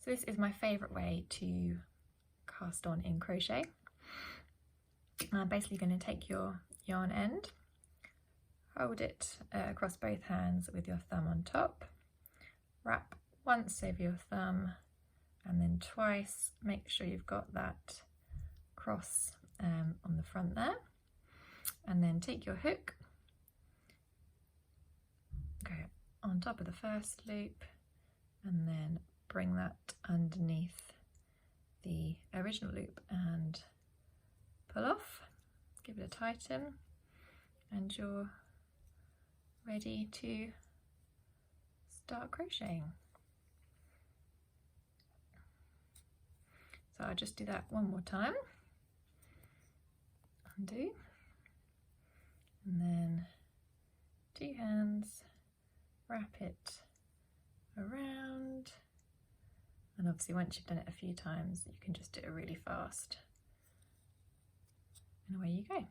So this is my favourite way to cast on in crochet. I'm basically going to take your yarn end, hold it across both hands with your thumb on top, wrap once over your thumb and then twice. Make sure you've got that cross on the front there, and then take your hook, go on top of the first loop and then bring that underneath the original loop and pull off, give it a tighten, and you're ready to start crocheting. So I'll just do that one more time. Undo, and then 2 hands, wrap it around, and obviously once you've done it a few times you can just do it really fast, and away you go.